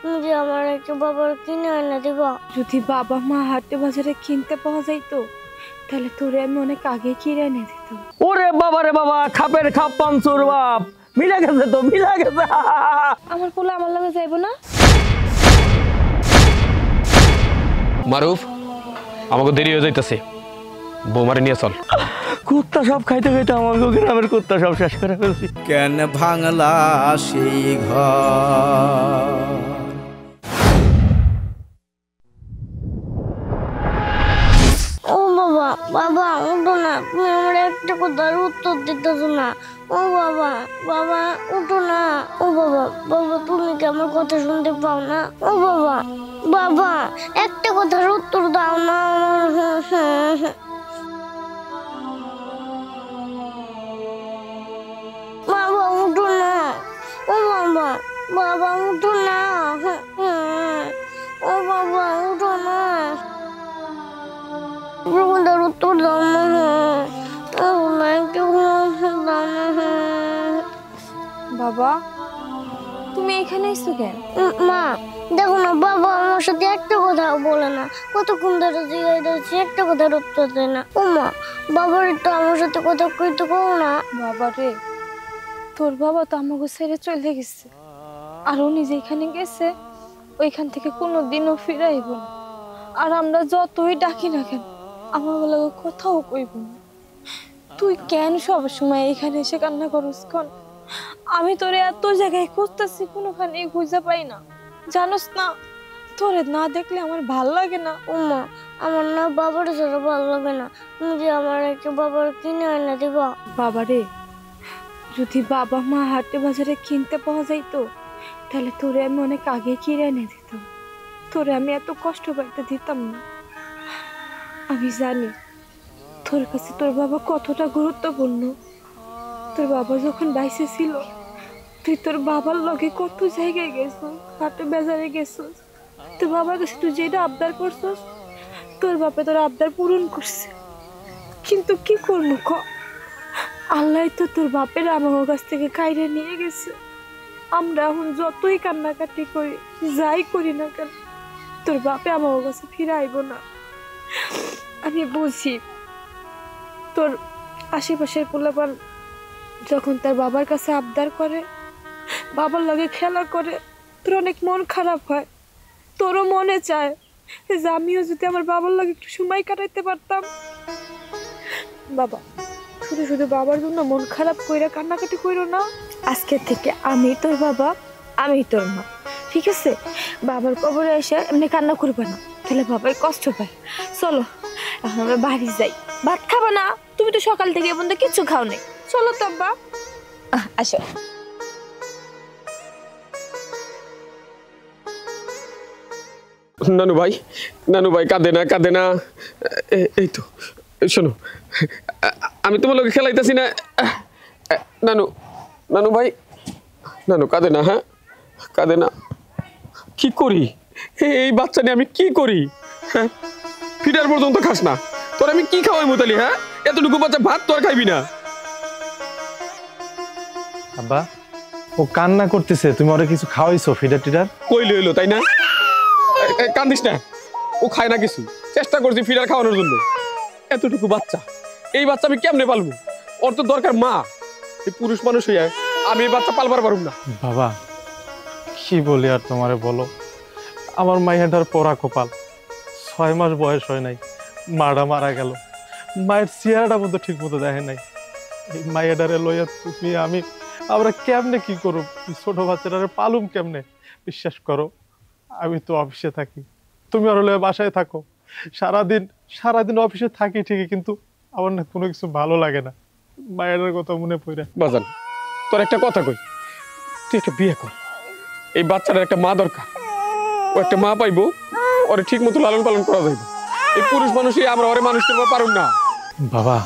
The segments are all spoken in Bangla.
তুমি যে আমার একটা বাবার কিনে এনে দিবা। যদি বাবা মা হাটে বাজারে কিনতে পাওয়া যাইতো তাহলে তোরে আমি অনেক আগে কিনে এনে দিতাম। ওরে বাবা রে বাবা, খাপের খাপ পানসুর বাপ, মিলা গেছে তো, মিলা গেছে। আমার পোলা আমার লগে যাইবো না? মারুফ, আমাকে দেরি হয়ে যাইতেছে, বৌমারে নিয়ে চল। কুত্তা সব খাইতে খাইতে আমাকে গ্রামের কুত্তা সব শেষ করে ফেলছি। কেন ভাঙলা সেই ঘর? ও বাবা, বাবা উঠো না, তুমি আমার একটা কথার উত্তর দিতেছো না। ও বাবা, বাবা উঠো না। ও বাবা, বাবা তুমি কি আমার কথা শুনতে পাও না? ও বাবা, বাবা একটা কথার উত্তর দাও না আমার। বাবা উঠো না। ও বাবা, বাবা উঠো না। ও বাবা উঠো না। কথার উত্তর দাও না। ও না, একটু দাও না। বাবা তুমি এখানে এসছো কেন? মা দেখো না, বাবা আমার সাথে একটা কথা বলে না, কতক্ষণ ধরে জিজ্ঞাসা করছি, একটা কথার উত্তর দেয় না। ও মা, বাবার একটু আমার সাথে কথা কইতে কও না। বাবা রে, তোর বাবা তো আমাকে ছেড়ে চলে গেছে, আর উনি যেখানে গেছে ওইখান থেকে কোনোদিনও ফিরাইব না। আর আমরা যতই ডাকি না কেন আমার বলে কোথাও কইব না। তুই কেন সব সময় এখানে এসে কান্না করস? কোন আমি তোরে এত জায়গায় খুঁজতেছি, কোনোখানে খুঁজে পাই না, জানোস না? তোরে না দেখলে আমার ভাল লাগে না। ও মা, আমার না বাবার ছাড়া ভালো লাগে না, তুমি যে আমার একটা বাবার কিনে এনে দিবা। বাবা রে, যদি বাবা মা হাটে বাজারে কিনতে পাওয়া যাইতো তাহলে তোরে আমি অনেক আগে কিনে এনে দিতাম, তোরে আমি এত কষ্ট পাইতে দিতাম না। আমি জানি তোর কাছে তোর বাবা কতটা গুরুত্বপূর্ণ। তোর বাবা যখন বাইসে ছিল তুই তোর বাবার লগে কত জায়গায় গেছিস, হাটে বাজারে গেছিস, তোর বাবার কাছে তুই যেটা আবদার করছিস তোর বাপে তোর আবদার পূরণ করছে। কিন্তু কি করবো ক, আল্লাহ তো তোর বাপের আমার কাছ থেকে কাইরে নিয়ে গেছে। আমরা এখন যতই কান্নাকাটি করি, যাই করি না কেন, তোর বাপে আমার কাছে ফিরে আইব না। আমি বুঝি তোর আশেপাশের পোলাপান যখন তার বাবার কাছে আবদার করে, বাবার লগে খেলা করে, তোর অনেক মন খারাপ হয়, তোরও মনে চায় যে আমিও যদি আমার বাবার লগে একটু সময় কাটাইতে পারতাম। বাবা শুধু শুধু বাবার জন্য মন খারাপ কইরা কান্নাকাটি কইরো না। আজকে থেকে আমি তোর বাবা, আমি তোর মা, ঠিক আছে? বাবার কবরে এসে এমনি কান্না করবে না, তাহলে বাবার কষ্ট পায়। চলো এখন আমরা বাড়ি যাই। ভাত খাবা না? তুমি তো সকাল থেকে এ পর্যন্ত কিচ্ছু খাও নাই। চলো তো আব্বা, আসো। নানু ভাই, নানু ভাই কাঁদে না, কাঁদে না। এই তো শোনো, আমি তোমার লোকে খেলাইতেছি না। নানু, নানু ভাই, নানু কাঁদে না, হ্যাঁ কাঁদে না। কি করি এই বাচ্চা নিয়ে, আমি কি করি? হ্যাঁ ফিটার পর্যন্ত খাস না, তোর আমি কি খাওয়াই মুতালি? হ্যাঁ এতটুকু বাচ্চা ভাত তো আর খাইবি না। আব্বা ও কান্না করতেছে, তুমি ওরে কিছু খাওয়াইছো ফিডার টিডার? কইলে হইলো তাই না? কান্দিস না, ও খায় না কিছু, চেষ্টা করছি ফিডার খাওয়ানোর জন্য। এতটুকু বাচ্চা, এই বাচ্চা আমি কেমনে পালবো? ওর তো দরকার মা। এই পুরুষ মানুষ হইয়া আমি এই বাচ্চা পালবার পারুম না। বাবা কি বলি আর তোমারে বলো, আমার মাইয়াটার পোড়া কপাল, 6 মাস বয়স হয় নাই, মাটা মারা গেল, মায়ের চেহারাটা মতো ঠিক মতো দেখে নাই। এই মাইয়াটারে লইয়া তুমি আমি আমরা কেমনে কি করব? ছোট বাচ্চাটারে পালুম কেমনে? বিশ্বাস করো আমি তো অফিসে থাকি, তুমি ওর লইয়া বাসায় থাকো, সারাদিন অফিসে থাকি ঠিকই, কিন্তু আমার না কোনো কিছু ভালো লাগে না, মায়ের কথা মনে পড়ে। বাজান তোর একটা কথা কই, তুই একটা বিয়ে কর। এই বাচ্চাটার একটা মা দরকার, ও একটা মা পাইবো, ওরে ঠিক মতো লালন পালন করা যাইবে। এই পুরুষ মানুষই আমরা ওরে মানুষ করতে পারুম না। বাবা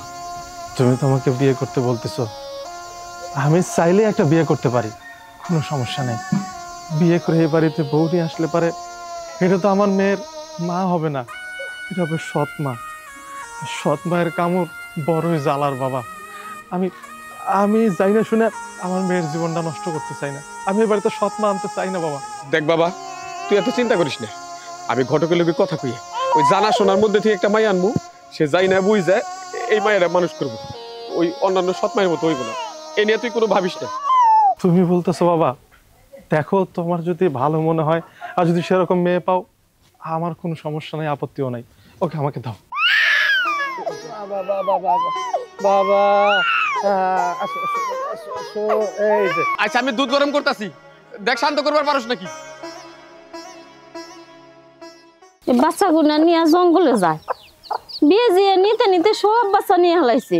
তুমি তো আমাকে বিয়ে করতে বলতেছো, আমি চাইলে একটা বিয়ে করতে পারি, কোনো সমস্যা নেই। বিয়ে করে এই বাড়িতে বউ নিয়ে আসলে পারে, এটা তো আমার মেয়ের মা হবে না, এটা হবে সৎ মা। সৎ মায়ের কামড় বড়ই জ্বালার বাবা। আমি আমি যাই না শুনে আমার মেয়ের জীবনটা নষ্ট করতে চাই না, আমি এ বাড়িতে সৎ মা আনতে চাই না বাবা। দেখ বাবা, তুই এত চিন্তা করিস না, আমি ঘটকের লোকের কথা কইয়া ওই জানাশোনার মধ্যে থেকে একটা মাই আনবো, সে যাই না বুঝ যায় এই মায়েরা মানুষ করবো, ওই অন্যান্য সৎ মায়ের মতো হইব না। এ নিয়ে তুই কোনো ভাবিস না। তুমি বলতেছো বাবা, দেখো তোমার যদি ভালো মনে হয় আর যদি সেরকম মেয়ে পাও, আমার কোনো সমস্যা নাই, আপত্তিও নাই। ওকে আমাকে দাও। বাবা এই যে আচ্ছা আমি দুধ গরম করতেছি, দেখ শান্ত করবার পারস নাকি। বাচ্চা গুনা নিয়ে জঙ্গলে যায়, বিয়ে দিয়ে নিতে নিতে সব বাচ্চা নিয়ে হালাইছে।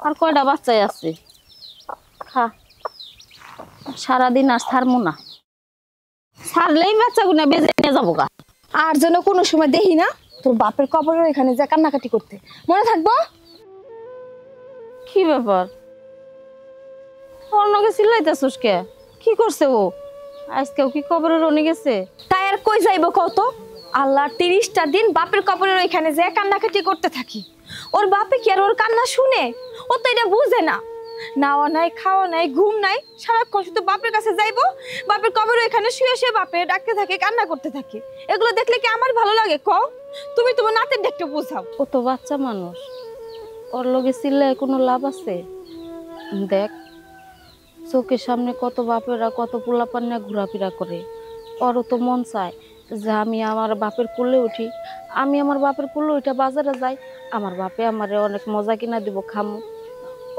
আর কয়টা বাচ্চাই আছে, খা সারাদিন আর ছাড়বো না, ছাড়লেই বাচ্চা গুনা বেজে নিয়ে যাবো গা। আর যেন কোনো সময় দেখি না তোর বাপের কবরের এখানে যা কান্নাকাটি করতে, মনে থাকবো? কি ব্যাপার অন্যকে চিল্লাইতেছিস কে? কি করছে ও? আজকেও কি কবরে রনে গেছে? তাই আর কই যাইব কত? আল্লাহ 30টা দিন বাপের কবরের ওইখানে যে কান্নাকাটি করতে থাকি, ওর বাপে কি আর ওর কান্না শুনে? ও তো এটা বুঝে না, নাওয়া নাই, খাওয়া নাই, ঘুম নাই, সারাক্ষণ শুধু বাপের কাছে যাইবো, বাপের কবরের ওইখানে শুয়ে শুয়ে বাপের ডাকতে থাকে, কান্না করতে থাকে। এগুলো দেখলে কি আমার ভালো লাগে? কও তুমি তোমার নাতের দেখতে বোঝাও। ও তো বাচ্চা মানুষ, ওর লগে চিল্লায় কোনো লাভ আছে? দেখ চোখের সামনে কত বাপেরা কত পোলাপান নিয়ে ঘোরাফেরা করে, ওরও তো মন চায় যে আমি আমার বাপের কোলে উঠি, আমি আমার বাপের কোলে উঠে বাজারে যাই, আমার বাপে আমারে অনেক মজা কিনা দিব, খামু।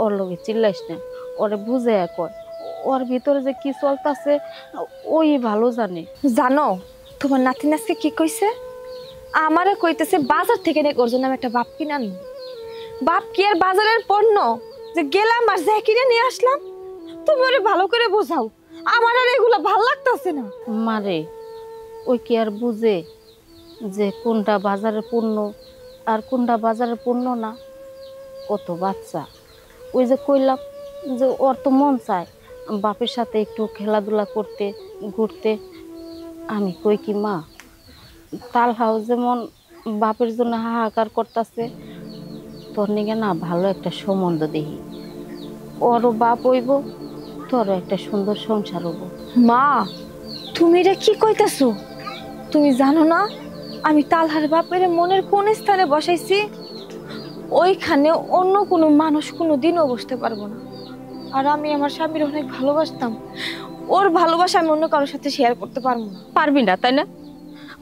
ওর লগে চিল্লাইস না, ওরে বুঝে কয়, ওর ভিতরে যে কি চলতেছে ওই ভালো জানে। জানো তোমার নাতি নাচকে কি কইছে? আমারে কইতেছে বাজার থেকে নাকি ওর জন্য আমি একটা বাপ কিনে আনবো। বাপ কি আর বাজারের পণ্য যে গেলাম আর যা কিনে নিয়ে আসলাম? তুমি ওরে ভালো করে বোঝাও, আমার আর এগুলো ভাল লাগতেছে না। মারে ওই কি আর বুঝে যে কোনটা বাজারের পণ্য আর কোনটা বাজারের পণ্য না? কত বাচ্চা, ওই যে কইলাম যে ওর তো মন চায় বাপের সাথে একটু খেলাধুলা করতে, ঘুরতে। আমি কই কি মা, তালহাও যেমন বাপের জন্য হাহাকার করতেছে, তোর নিকে না ভালো একটা সম্বন্ধ দেখি, ওরও বাপ হইব, তোরও একটা সুন্দর সংসার হবো। মা তুমি এটা কি কইতাছো? তুমি জানো না আমি তালহার বাপের মনের কোন স্থানে বসাইছি? ওইখানে অন্য কোনো মানুষ কোনো দিনও বসতে পারবো না। আর আমি আমার স্বামীর অনেক ভালোবাসতাম, ওর ভালোবাসা আমি অন্য কারোর সাথে শেয়ার করতে পারবো না। পারবি না তাই না?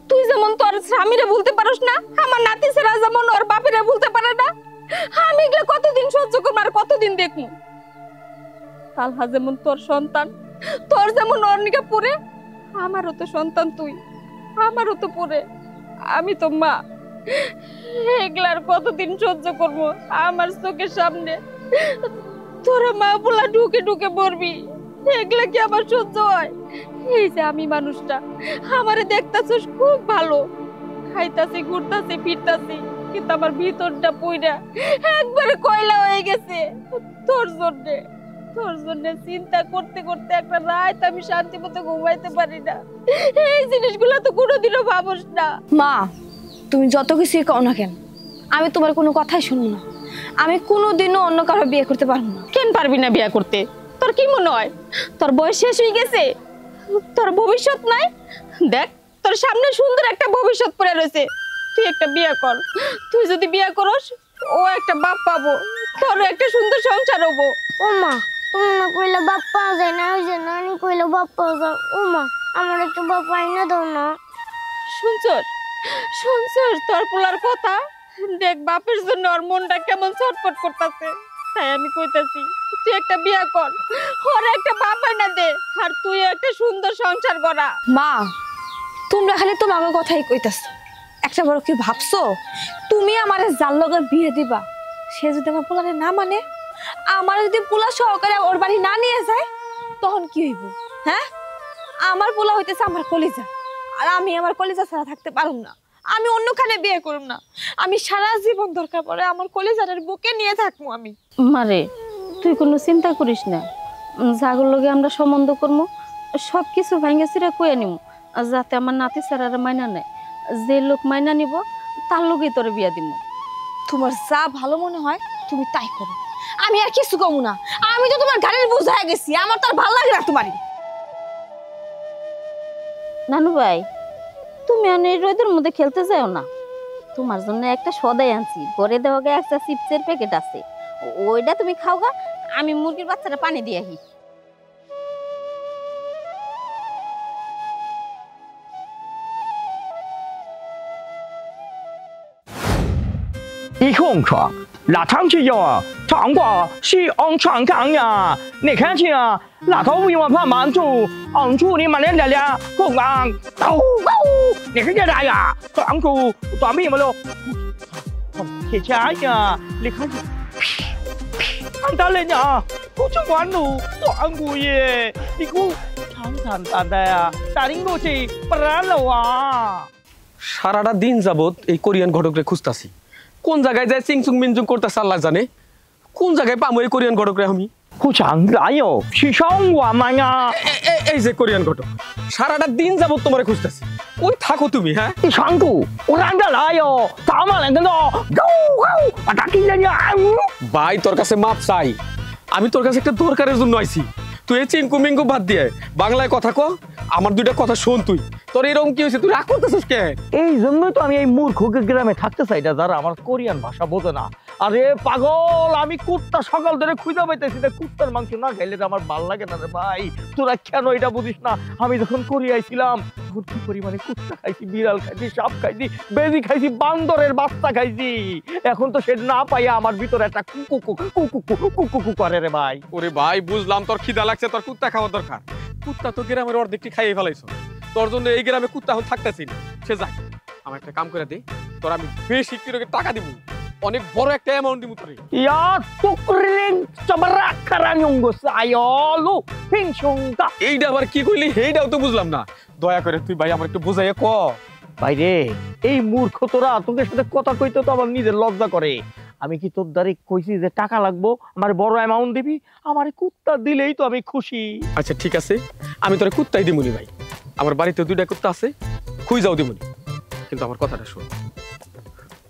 তুই যেমন তোর স্বামীরে বলতে পারস না, আমার নাতি ছেড়া যেমন ওর বাপেরা বলতে পারে না, আমি এগুলো কতদিন সহ্য করবো আর কতদিন দেখবো? তালহা যেমন তোর সন্তান, তোর যেমন ওর নিকে পড়ে, আমারও তো সন্তান তুই, আমারও তো পড়ে। আমি তো মা, এগুলার কতদিন সহ্য করবো? আমার চোখের সামনে তোরা মা পোলা ঢুকে ঢুকে মরবি, এগুলা কি আমার সহ্য হয়? এই যে আমি মানুষটা, আমারে দেখতাছিস খুব ভালো, খাইতাছি, ঘুরতাছি, ফিরতাছি, কিন্তু আমার ভিতরটা পুইরা একবারে কয়লা হয়ে গেছে তোর জন্যে। তোর জন্য চিন্তা করতে করতে একটা রাত আমি শান্তি মতো ঘুমাইতে পারি না। এই জিনিসগুলো তো কোনোদিনও ভাবস না। মা তুমি যত কিছুই কও না কেন, আমি তোমার কোনো কথাই শুনবো না। আমি কোনোদিনও অন্য কারো বিয়ে করতে পারবো না। কেন পারবি না বিয়ে করতে? তোর কি মনে হয় তোর বয়স শেষ হয়ে গেছে? তোর ভবিষ্যৎ নাই? দেখ তোর সামনে সুন্দর একটা ভবিষ্যৎ পড়ে রয়েছে, তুই একটা বিয়ে কর। তুই যদি বিয়ে করস, ও একটা বাপ পাবো, তোর একটা সুন্দর সংসার হবো। ও মা, তুমি না কইলে বাপ পাওয়া যায় না, ওই যে নানি কইলে বাপ পাওয়া যায়। ও মা, আমার একটু বাপ আইনা দাও না। শুনছস শুনছস তোর পোলার কথা? দেখ বাপের জন্য ওর মনটা কেমন ছটফট করতেছে। তাই আমি কইতাছি তুই একটা বিয়ে কর, ওর একটা বাপ আইনা দে, আর তুই একটা সুন্দর সংসার করা। মা তোমরা খালি তোমার কথাই কইতাছো, একটা বড় কি ভাবছো? তুমি আমারে যার লগে বিয়ে দিবা, সে যদি আমার পোলারে না মানে, আমার যদি পোলা সহকারে ওর বাড়ি না নিয়ে যায়, তখন কি হইব? হ্যাঁ, আমার পোলা হইতেছে আমার কলিজা, আর আমি আমার কলিজা ছাড়া থাকতে পারুম না। আমি অন্যখানে বিয়ে করুম না, আমি সারা জীবন দরকার পড়ে আমার কলিজারের বুকে নিয়ে থাকবো। আমি মারে তুই কোনো চিন্তা করিস না, যাগুর লগে আমরা সম্বন্ধ করবো সব কিছু ভাঙ্গে চিরা কয়ে নিব, যাতে আমার নাতি ছাড়ার মাইনা নেয়। যে লোক মাইনা নিব তার লগেই তোরে বিয়া দিব। তোমার যা ভালো মনে হয় তুমি তাই করো, আমি আর কিছু কমু না। আমি তো তোমার গাড়ির বোঝা হয়ে গেছি, আমার তো আর ভালো লাগে না তোমারই। নানু ভাই, তুমি অনেক রোদের মধ্যে খেলতে যাও না। তোমার জন্য একটা সদাই আনছি, ঘরে দেওয়া একটা চিপসের প্যাকেট আছে, ওইটা তুমি খাও গা। আমি মুরগির বাচ্চাটা পানি দিয়ে আহি।一空床，拉长去呀，长瓜是昂长长呀。你看清啊，拉头为我怕满足，昂住你满脸脸脸，空昂，狗狗，你看见啥呀？长住短命么喽？铁钳呀，你看见？看到了呀，不就完了，短骨耶，你哭长长短的呀，打领过去不然了啊。 সারাটা দিন যাবত এই কোরিয়ান ঘটকরে খুঁজতাছি কোন জায়গায় যায় চিংচুং মিনচুং করতেছে আল্লাহ জানে কোন জায়গায় পামো এই কোরিয়ান ঘটকরে আমি 不长哪有去上我们呀？ এই যে কোরিয়ান ঘটক সারাটা দিন যাবত তোমারে খুঁজতাছি ওই থাকো তুমি হ্যাঁ 你长谷，我让他来哟，咱们两个呢，go go，把他给人家。 ভাই তোর কাছে মাপ চাই আমি তোর কাছে একটা দরকারের জন্য আইছি তুই এই চিংকু মিঙ্কু বাদ দিয়ে বাংলায় কথা কো আমার দুইটা কথা শোন তুই তোর এরকম কি হয়েছে তুই রাগ করতেছিস কে এই জন্যই তো আমি এই মূর্খকে গ্রামে থাকতে চাই না যারা আমার কোরিয়ান ভাষা বোঝে না আরে পাগল আমি কুত্তা সকাল ধরে খুঁজে পাইতেছি না কুত্তার মাংস না খাইলে আমার ভাল লাগে না রে ভাই তোরা কেন এটা বুঝিস না আমি যখন কোরিয়ায় ছিলাম তখন কি পরিমাণে কুত্তা খাইছি বিড়াল খাইছি সাপ খাইছি বেজি খাইছি বান্দরের বাচ্চা খাইছি এখন তো সেটা না পাইয়া আমার ভিতরে একটা কুকু কুকু করে রে ভাই ওরে ভাই বুঝলাম তোর খিদা লাগছে তোর কুত্তা খাওয়া দরকার কুত্তা তো গ্রামের অর্ধেকটি খাইয়ে ফেলাইছো তোর জন্য এই গ্রামে কুত্তা এখন থাকতেছি না সে যাই আমার একটা কাম করে দে তোর আমি বেশি কিরকে টাকা দিব অনেক বড় একটা অ্যামাউন্ট দিব তোরে Ya tukring cabarakaran yung gusto ayolo pingsungka এইটা আবার কি কইলি এইটাও তো বুঝলাম না দয়া করে তুই ভাই আমার একটু বুঝাইয়া ক বাইরে এই মূর্খ তোরা তোদের সাথে কথা কইতে তো আমার নিজের লজ্জা করে আমি কি তোর দ্বারে কইছি যে টাকা লাগবো আমার বড় অ্যামাউন্ট দিবি আমার কুত্তা দিলেই তো আমি খুশি আচ্ছা ঠিক আছে আমি তোরে কুত্তাই দিমুনি ভাই আমার বাড়িতে দুইটা কুত্তা আছে খুই যাও দিমুনি কিন্তু আমার কথাটা শোন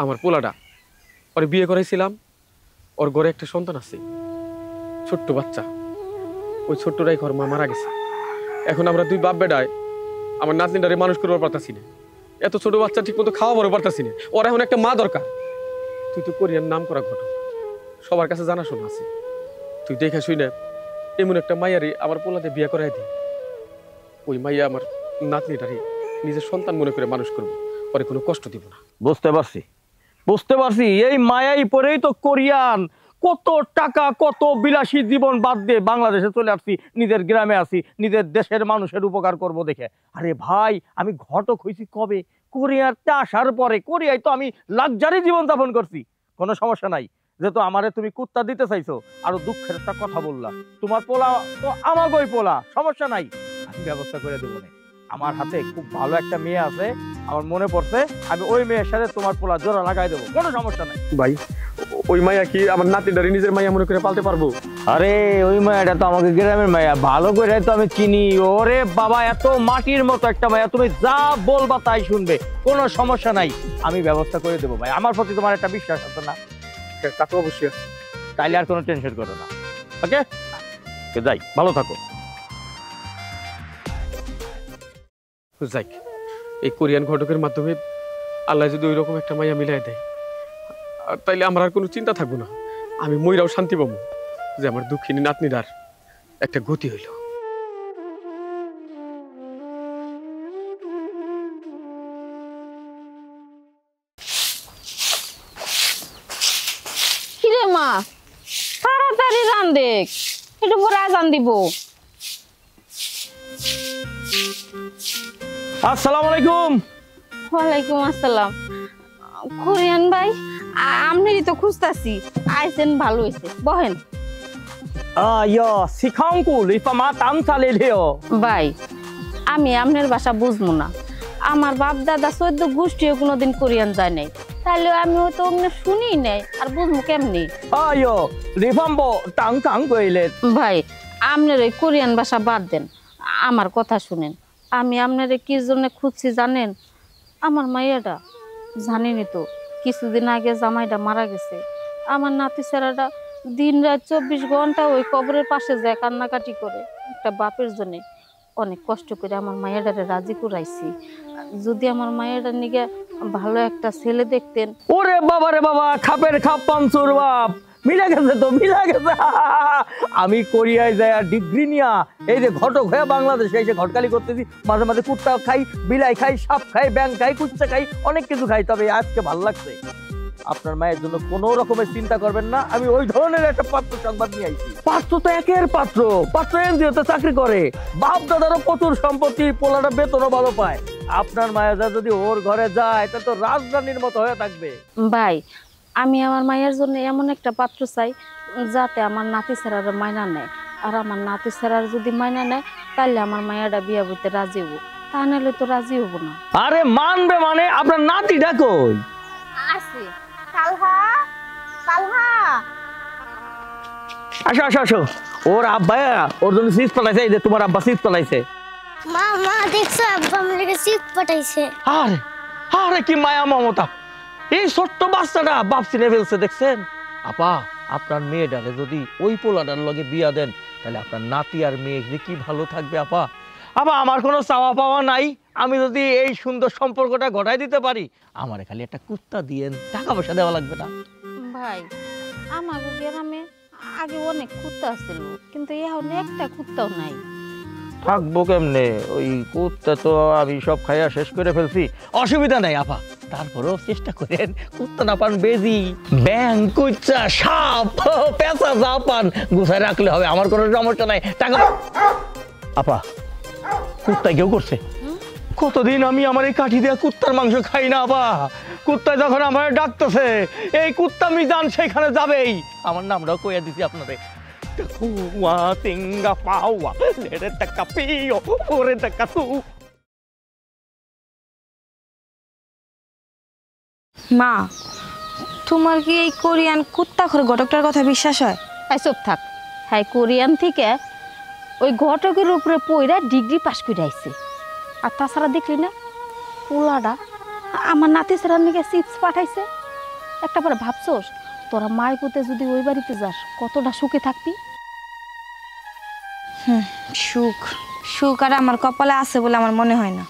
আমার পোলাটা ওরে বিয়ে করাইছিলাম ওর ঘরে একটা সন্তান আছে ছোট্ট বাচ্চা ওই ছোট্টটাই ঘর মা মারা গেছে এখন আমরা দুই বাপ বেটায় আমার নাতনিটারে মানুষ করবার পারতাছি না এত ছোট বাচ্চা ঠিক মতো খাওয়া বড় পারতাছি না ওর এখন একটা মা দরকার তুই তো কোরিয়ান নাম করা ঘটক সবার কাছে জানাশোনা আছে তুই দেখে শুই না এমন একটা মাইয়ারে আমার পোলাতে বিয়ে করাই দি ওই মাইয়া আমার নাতনিটারে নিজের সন্তান মনে করে মানুষ করবো পরে কোনো কষ্ট দিব না বুঝতে পারছি এই মায়াই পরেই তো কোরিয়ান কত টাকা কত বিলাসী জীবন বাদ দিয়ে বাংলাদেশে চলে আসছি নিজের গ্রামে আসি নিজের দেশের মানুষের উপকার করব দেখে আরে ভাই আমি ঘটক হইছি কবে কোরিয়াতে আসার পরে কোরিয়ায় তো আমি লাক্সারি জীবন যাপন করছি কোনো সমস্যা নাই যেহেতু আমারে তুমি কুত্তা দিতে চাইছো আরো দুঃখের একটা কথা বললাম তোমার পোলা তো আমাগোই পোলা সমস্যা নাই আমি ব্যবস্থা করে দেবো না আমার হাতে খুব ভালো একটা মেয়ে আছে আমার মনে পড়ছে আমি ওই মেয়ের সাথে তোমার পোলা জোড়া লাগাই দেবো কোনো সমস্যা নাই ভাই ওই মাইয়া কি আমার নাতিটারে নিজের মাইয়া মনে করে পালতে পারবো আরে ওই মায়াটা তো আমাকে গ্রামের মায়া ভালো করে তো আমি চিনি ওরে বাবা এত মাটির মতো একটা মায়া তুমি যা বলবা তাই শুনবে কোনো সমস্যা নাই আমি ব্যবস্থা করে দেবো ভাই আমার প্রতি তোমার একটা বিশ্বাস আছে না তা তো অবশ্যই তাইলে আর কোনো টেনশন করো না ওকে যাই ভালো থাকো যাই এই কোরিয়ান ঘটকের মাধ্যমে আল্লাহ যদি ওই রকম একটা মাইয়া মিলাই দেয় তাইলে আমার আর কোনো চিন্তা থাকবো না আমি মইরাও শান্তি পাবো যে আমার দুঃখিনী নাতনিটার একটা গতি হইল কিরে মা তাড়াতাড়ি রান দেখ একটু পরে আজান দিব আসসালামু আলাইকুম ওয়ালাইকুম আসসালাম কোরিয়ান ভাই আমনেরই তো খুঁজতাছি আইছেন ভালো হয়েছে বহেন ইয়া শিখাঙ্কু লিফামা তামসালে লিও ভাই আমি আমনের ভাষা বুঝবো না আমার বাপ দাদা 14 গোষ্ঠীও কোনোদিন কোরিয়ান যায় নাই তাহলে আমি হয়তো অমনে শুনি নাই আর বুঝবো কেমনি আয়ো লিফাম্বো টাং টাং কইলে ভাই আমনের ওই কোরিয়ান ভাষা বাদ দেন আমার কথা শুনেন আমি আপনারে কি জন্য খুঁজছি জানেন আমার মাইয়াটা জানেনই তো কিছুদিন আগে জামাইটা মারা গেছে আমার নাতি ছেলেটা দিন রাত 24 ঘন্টা ওই কবরের পাশে যায় কান্নাকাটি করে একটা বাপের জন্য অনেক কষ্ট করে আমার মায়েরারে রাজি করাইছি। যদি আমার মায়েরার নিগে ভালো একটা ছেলে দেখতেন। ওরে বাবা রে বাবা, খাপের খাপ পাঞ্চুর বাপ, মিলা গেছে তো, মিলা গেছে। আমি কোরিয়ায় যাই ডিগ্রি নিয়া এই যে ঘটক হয়ে বাংলাদেশে এসে ঘটকালি করতেছি। মাঝে মাঝে কুত্তা খাই, বিলাই খাই, সাপ খাই, ব্যাং খাই, কুচ্চা খাই, অনেক কিছু খাই। তবে আজকে ভালো লাগছে। আপনার মায়ের জন্য কোনো রকমের চিন্তা করবেন না, আমি ওই ধরনের একটা পাত্র সংবাদ নিয়ে আইছি। পাত্র তো একের পাত্র, পাত্র এনজিওতে চাকরি করে, বাপ দাদারও প্রচুর সম্পত্তি, পোলাটা বেতনও ভালো পায়। আপনার মায়েরা যদি ওর ঘরে যায় তা তো রাজধানীর মতো হয়ে থাকবে। ভাই, আমি আমার মায়ের জন্য এমন একটা পাত্র চাই যাতে আমার নাতি ছেড়ার মাইনা নেয়। আর আমার নাতি ছেড়ার যদি মাইনা নেয় তাহলে আমার মায়েরা বিয়া বইতে রাজি হবো, তা নাহলে তো রাজি হবো না। আরে মানবে মানে? আপনার নাতিটা কই? আসি কালহা, কালহা। আসো আসো আসো। ওর আব্বা ওর জন্য চিপস পাঠাইছে। এই যে তোমার আব্বা চিপস পাঠাইছে। মা মা দেখছো আব্বা আমাকে চিপস পাঠাইছে। আরে আরে কি মায়া মমতা! এই ছোট্ট বাচ্চাটা বাপ চিনে ফেলছে, দেখছেন? আপা, আপনার মেয়েটারে যদি ওই পোলাটার লগে বিয়া দেন তাহলে আপনার নাতি আর মেয়ে যে কি ভালো থাকবে। আপা আপা, আমার কোনো চাওয়া পাওয়া নাই। আমি যদি এই সুন্দর সম্পর্কটা ঘটাই দিতে পারি, আমার খালি একটা কুত্তা দিয়েন, টাকা পয়সা দেওয়া লাগবে না। ভাই, আমার গ্রামে আগে অনেক কুত্তা ছিল, কিন্তু এখন একটা কুত্তাও নাই। থাকবো কেমনে? ওই কুত্তা তো আমি সব খাইয়া শেষ করে ফেলছি। অসুবিধা নাই আপা, তারপরেও চেষ্টা করেন কুত্তা না পান বেজি, ব্যাং, কুচ্চা, সাপ, পেঁচা যা পান গুছায় রাখলে হবে, আমার কোনো সমস্যা নাই। টাকা আপা, কুত্তায় কেউ করছে? কতদিন আমি আমার এই কাঠি দিয়ে কুত্তার মাংস খাই না আপা। কুত্তা যখন আমার ডাকতেছে, এই কুত্তা মিজান সেখানে যাবেই। আমার নামটাও কইয়া দিছি আপনাদের। মা, তোমার কি এই কোরিয়ান কুত্তা খোর ঘটকটার কথা বিশ্বাস হয়? চুপ থাক। হ্যাঁ, কোরিয়ান থেকে ওই ঘটকের উপরে পইরা ডিগ্রি পাস করে আইছে। আর তাছাড়া দেখলি না পোলাটা আমার নাতি ছাড়ার নিকে চিপস পাঠাইছে। একটা পরে ভাবছোস তোরা মায়ের পুতে যদি ওই বাড়িতে যাস কতটা সুখে থাকবি? সুখ সুখ আর আমার কপালে আছে বলে আমার মনে হয় না।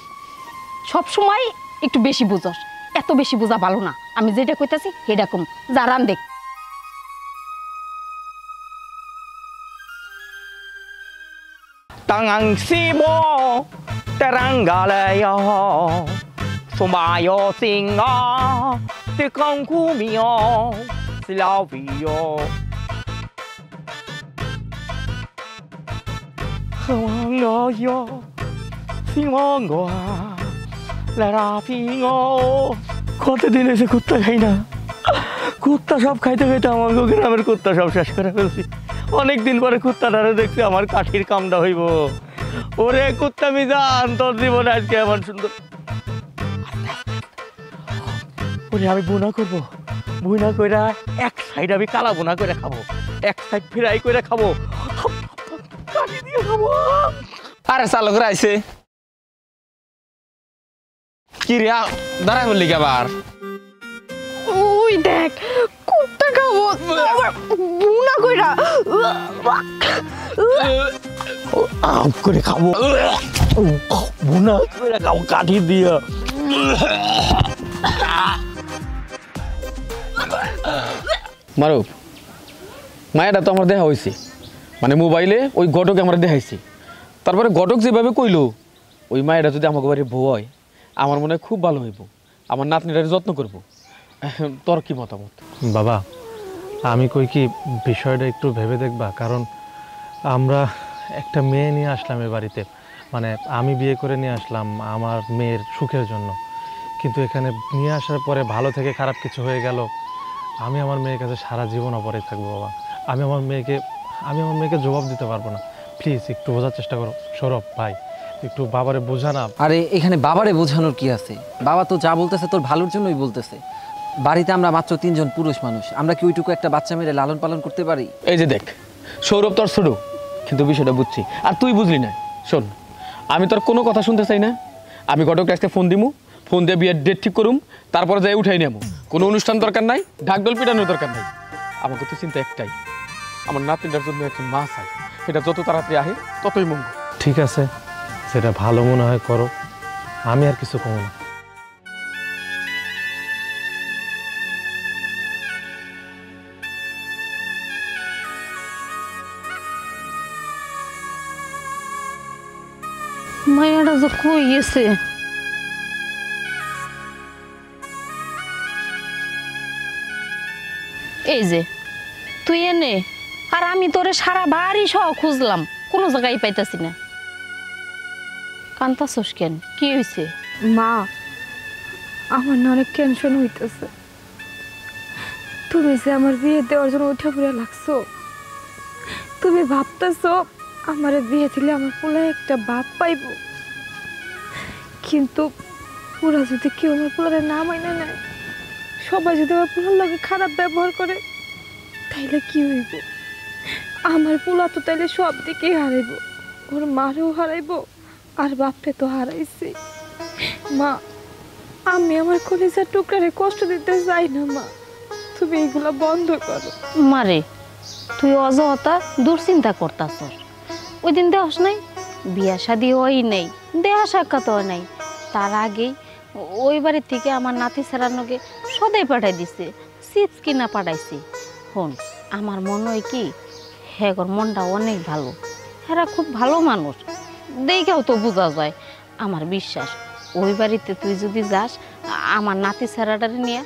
সব সময় একটু বেশি বুঝস, এত বেশি বোঝা ভালো না। আমি যেটা কইতাছি সেটা কম, যা রান দেখ। Tangan sibo teranggalaya sumayo singa tikang kumio silavio Hawangayo singongo lerapingo কতদিন এসে কুত্তা খাই না। কুত্তা সব খাইতে খাইতে আমার গ্রামের কুত্তা সব শেষ করে ফেলছি। অনেকদিন পরে কুত্তাটারে দেখছি, আমার কাঠির কামটা হইব। ওরে কুত্তা মিজান, তোর জীবন আজকে এমন সুন্দর। ওরে আমি বোনা করবো, বুনা কইরা এক সাইড আমি কালা বোনা করে খাবো, এক সাইড ফ্রাই করে খাবো, কাঠি দিয়ে খাবো। আরে চালক আইছে কি রে, দাঁড়াই বললি আবার? ওই দেখ কুত্তা খাবো বুনা কইরা করে খাবো, বুনা করে খাবো কাঠি দিয়ে। মারুফ, মায়েরা তো আমার দেখা হয়েছে, মানে মোবাইলে ওই ঘটক আমরা দেখাইছি। তারপরে ঘটক যেভাবে কইলো, ওই মায়েরা যদি আমাকে বাড়ি বউ হয় আমার মনে হয় খুব ভালো হইব, আমার নাতনিটার যত্ন করব। তোর কি মতামত? বাবা, আমি কই কি বিষয়টা একটু ভেবে দেখবা, কারণ আমরা একটা মেয়ে নিয়ে আসলাম এ বাড়িতে, মানে আমি বিয়ে করে নিয়ে আসলাম আমার মেয়ের সুখের জন্য, কিন্তু এখানে নিয়ে আসার পরে ভালো থেকে খারাপ কিছু হয়ে গেল, আমি আমার মেয়ের কাছে সারা জীবন অপরাধী থাকবো বাবা। আমি আমার মেয়েকে জবাব দিতে পারবো না। প্লিজ একটু বোঝার চেষ্টা করো। সৌরভ ভাই, একটু বাবারে বোঝা না। আরে এখানে বাবারে বোঝানোর কি আছে? বাবা তো যা বলতেছে তোর ভালোর জন্যই বলতেছে। বাড়িতে আমরা মাত্র 3 জন পুরুষ মানুষ, আমরা কি ওইটুকু একটা বাচ্চা মেরে লালন পালন করতে পারি? এই যে দেখ, সৌরভ তোর ছোট, কিন্তু বিষয়টা বুঝছি, আর তুই বুঝলি না। শোন, আমি তোর কোনো কথা শুনতে চাই না। আমি ঘটকটা আজকে ফোন দিমু, ফোন দিয়ে বিয়ের ডেট ঠিক করুম, তারপরে যাই উঠাই নেবো। কোনো অনুষ্ঠান দরকার নাই, ঢাকডোল পিটানোর দরকার নাই। আমাকে তো চিন্তা একটাই, আমার নাতিটার জন্য একটা মা চাই, এটা যত তাড়াতাড়ি আহে ততই মঙ্গল। ঠিক আছে, যেটা ভালো মনে হয় করো, আমি আর কিছু কমো না। মায়াটা যে কই গেছে? এই যে তুই এনে, আর আমি তোরে সারা বাড়ি সহ খুঁজলাম, কোনো জায়গায় পাইতাছি না। কান্তাছস কেন? কি হয়েছে? মা, আমার না অনেক টেনশন হইতেছে। তুমি যে আমার বিয়ে দেওয়ার জন্য উঠে পড়ে লাগছো, তুমি ভাবতেছো আমার বিয়ে দিলে আমার পোলা একটা বাপ পাইব, কিন্তু ওরা যদি কেউ আমার পোলারে না মাইনে নেয়, সবাই যদি আমার পোলার লগে খারাপ ব্যবহার করে, তাইলে কি হইব? আমার পোলা তো তাইলে সব দিকেই হারাইব, ওর মারেও হারাইব আর বাপরে তো হারাইছি। মা, আমি আমার কলিজার টুকরারে কষ্ট দিতে চাই না মা, তুমি এগুলা বন্ধ করো। মারে, তুই অযথা দুশ্চিন্তা করতাছস। ওই দিন দেহস নাই, বিয়া শাদি হই নাই, দেহা সাক্ষাৎ হয় নাই, তার আগেই ওই বাড়ির থেকে আমার নাতি সেরানোকে সদাই পাঠাই দিছে, চিপস কিনা পাঠাইছি। হন, আমার মনে হয় কি হ্যাগর মনটা অনেক ভালো, হেরা খুব ভালো মানুষ, দেখেও তো বোঝা যায়। আমার বিশ্বাস ওই বাড়িতে তুই যদি যাস, আমার নাতি সেরাটারে নিয়ে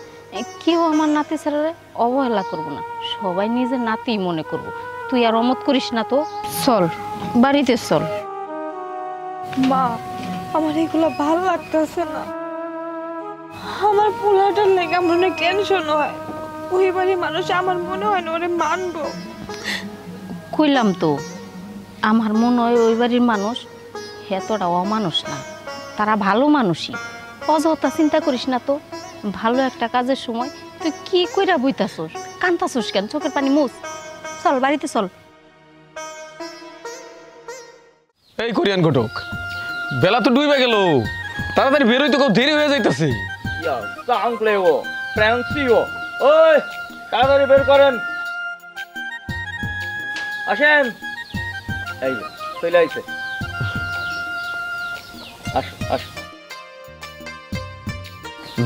কেউ আমার নাতি সেরারে অবহেলা করবো না, সবাই নিজের নাতিই মনে করবো। তুই আর অমত করিস না তো, চল বাড়িতে চল। মা, আমার এগুলো ভালো লাগতেছে না, আমার পোলাটার লেগে আমার অনেক টেনশন হয়। ওই বাড়ির মানুষ আমার মনে হয় না ওরে মানবো। কইলাম তো, আমার মনে হয় ওই বাড়ির মানুষ এতটা অমানুষ না, তারা ভালো মানুষই। অযথা চিন্তা করিস না তো, ভালো একটা কাজের সময় তুই কি কইরা বইতাছস? কান্তাছস কেন? চোখের পানি মুছ, চল বাড়িতে চল। এই কোরিয়ান ঘটক, বেলা তো ডুবে গেল, তাড়াতাড়ি বেরোই তো, খুব দেরি হয়ে যাইতেছে। ওই তাড়াতাড়ি বের করেন, আসেন। এই যে চলে আইছে, আসো আসো।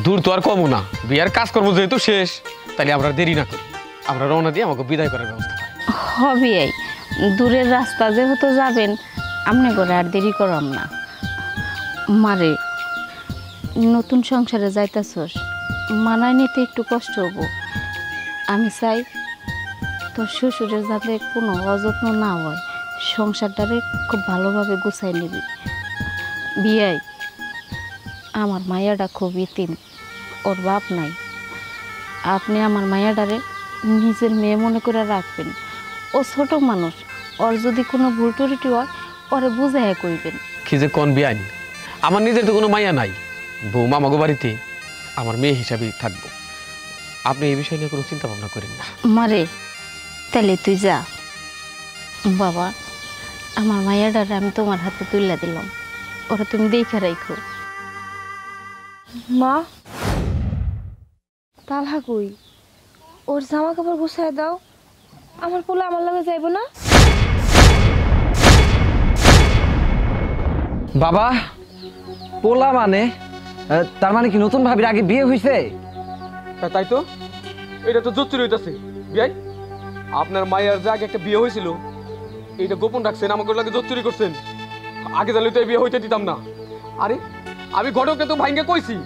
দূর তো আর কমও না, বিয়ার কাজ করবো যেহেতু শেষ, তাহলে আমরা দেরি না করি, আমরা রওনা দিয়ে আমাকে বিদায় করার ব্যবস্থা করি। হবি এই দূরের রাস্তা যেহেতু যাবেন, আমনে করে আর দেরি করাম না। মারে, নতুন সংসারে যাইতাছস, মানায় নিতে একটু কষ্ট হবো। আমি চাই তোর শ্বশুরের যাতে কোনো অযত্ন না হয়, সংসারটারে খুব ভালোভাবে গুছাই নিবি। বিয়াই, আমার মায়াটা খুব ইতিম, ওর বাপ নাই। আপনি আমার মায়াটারে নিজের মেয়ে মনে করে রাখবেন। ও ছোট মানুষ, ওর যদি কোনো ভুল ত্রুটি হয় ওরে বুঝাইয়া কইবেন। কি যে কোন বিয়াইন, আমার নিজের তো কোনো মায়া নাই, বৌমা আমাকে বাড়িতে আমার মেয়ে হিসাবেই থাকবো। আপনি এই বিষয় নিয়ে কোনো চিন্তা ভাবনা করেন না। মারে, তাহলে তুই যা। বাবা, আমার মায়াটারে আমি তোমার হাতে তুলে দিলাম, ওরা তুমি দেখে রাখো। মা, তালহা কই? ওর জামা কাপড় গুছাই দাও, আমার পোলা আমার লগে যাইব না। বাবা, পোলা মানে তার মানে কি নতুন ভাবির আগে বিয়ে হয়েছে? তাই তো, এটা তো জোচ্চুরি হইতাছে। বিয়াই, আপনার মায়ের যে আগে একটা বিয়ে হয়েছিল, এইটা গোপন রাখছেন, আমাকে লাগে জোচ্চুরি করছেন। আগে জানলে তো এই বিয়ে হইতে দিতাম না। আরে আমি ঘটককে তো ভাইঙ্গে কইছি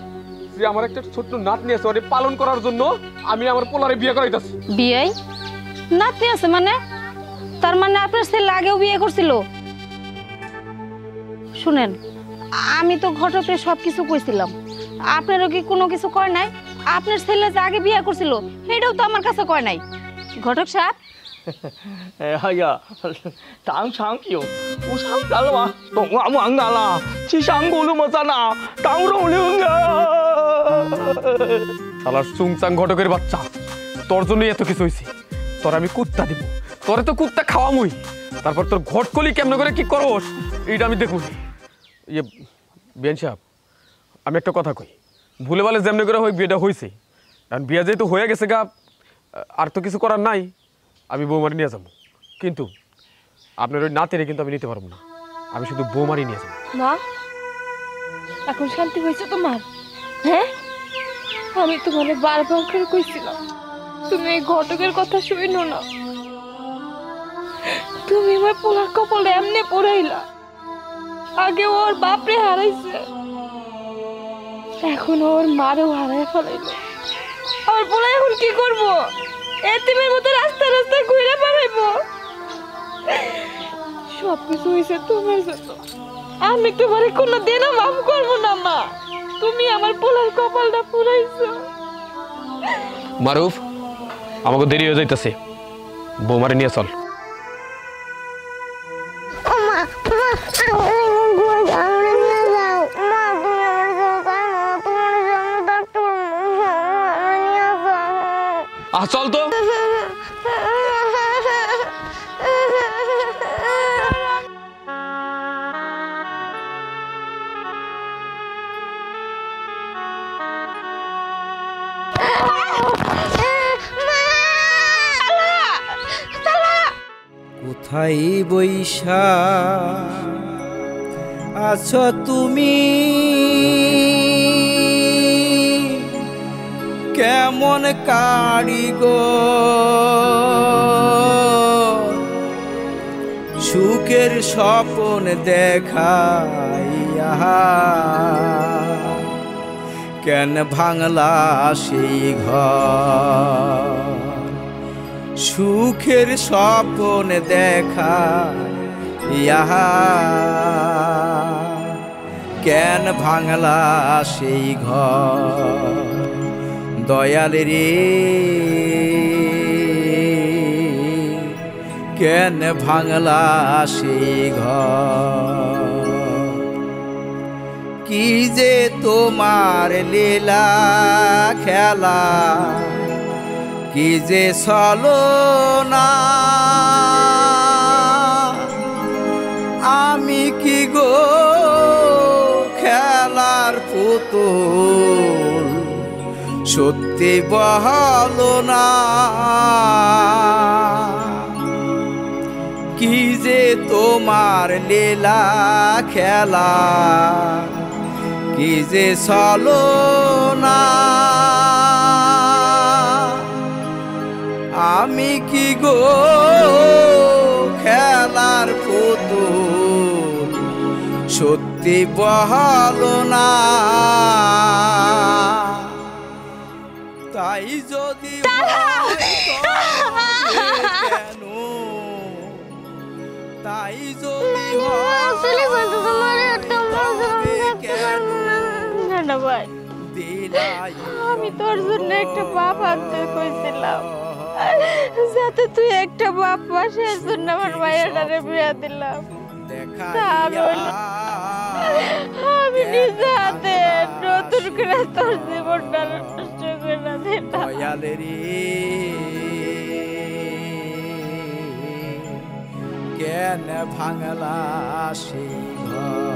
যে আমার একটা ছোট্ট নাতনি আছে, ওরে পালন করার জন্য আমি আমার পোলারে বিয়ে করাইতাছি। বিয়াই, নাতনি আছে মানে? তার মানে আপনার ছেলে আগেও বিয়ে করছিল? শুনেন, আমি তো ঘটকে সব কিছু কইছিলাম, আপনারও কি কোনো কিছু কয় নাই? আপনার ছেলে যে আগে বিয়ে করছিল এটাও তো আমার কাছে কয় নাই। ঘটক সাহেব,哎呀，长长久，我长干了吗？懂啊，忙的啦，去上古路么在哪？当肉灵啊！ শালার চুংচাং ঘটকের বাচ্চা, তোর জন্যই এত কিছু হয়েছে। তোর আমি কুত্তা দিব, তোরে তো কুত্তা খাওয়ামুই, তারপর তোর ঘটকলি কেমন করে কি করস এইটা আমি দেখুন। ইয়ে বিয়ান সাহেব, আমি একটা কথা কই, ভুলে ভালে যেমনি করে হয় বিয়েটা হয়েছে, কারণ বিয়ে যেহেতু হয়ে গেছে গা, আর তো কিছু করার নাই, আমি বৌমারি নিয়ে যাবো। কিন্তু আপনার ওই নাতিরে কিন্তু আমি নিতে পারবো না। আমি শুধু বৌমারি নিয়ে যাবো। মা এখন শান্তি হয়েছে তোমার? হ্যাঁ, আমি তোমার বারবার করে কইছিলাম তুমি এই ঘটকের কথা শুনো না। তুমি আমার পোলার কপালে এমনি পড়াইলা। আগে ওর বাপরে হারাইছে, এখন ওর মারেও হারাই ফেলাইল। আমার পোলা এখন কি করবো? এতিমের মতো রাস্তা রাস্তা ঘুরে বেড়াইবো। সবকিছু হয়েছে তোমার জন্য। আমি তোমার কোনো দিনও মাফ করবো না মা। তুমি আমার পোলার কপালটা পুরাইছো। মারুফ, আমাকে দেরি হয়ে যাইতেছে, বৌমারে নিয়ে চল। চল তো। কোথায় বৈশা আছো তুমি, কেমন কারিগর সুখের স্বপ্ন দেখাইয়া কেন ভাঙলা সেই ঘর, সুখের স্বপ্ন দেখা ইহা কেন ভাঙলা সেই ঘর, দয়াল রে কেন ভাঙলা সেই ঘর। কি যে তোমার লীলা খেলা, কি যে ছলনা, আমি কি গো খেলার পুতুল, সত্যি বহলো না। কি যে তোমার লীলা খেলা, কি যে ছলনা, আমি কি গো খেলার পুতুল, সত্যি বহলো না। তাই যদি কেন, তাই যদি আমি তোর জন্য একটা বাপ আনতে কইছিলাম, যাতে তুই একটা বাপ পাস, এর জন্য আমার মায়েরারে বিয়া দিলাম। আমি নিজে হাতে নতুন করে তোর জীবনটা নষ্ট করে দিলাম। কেন ভাঙলা সেই ঘর।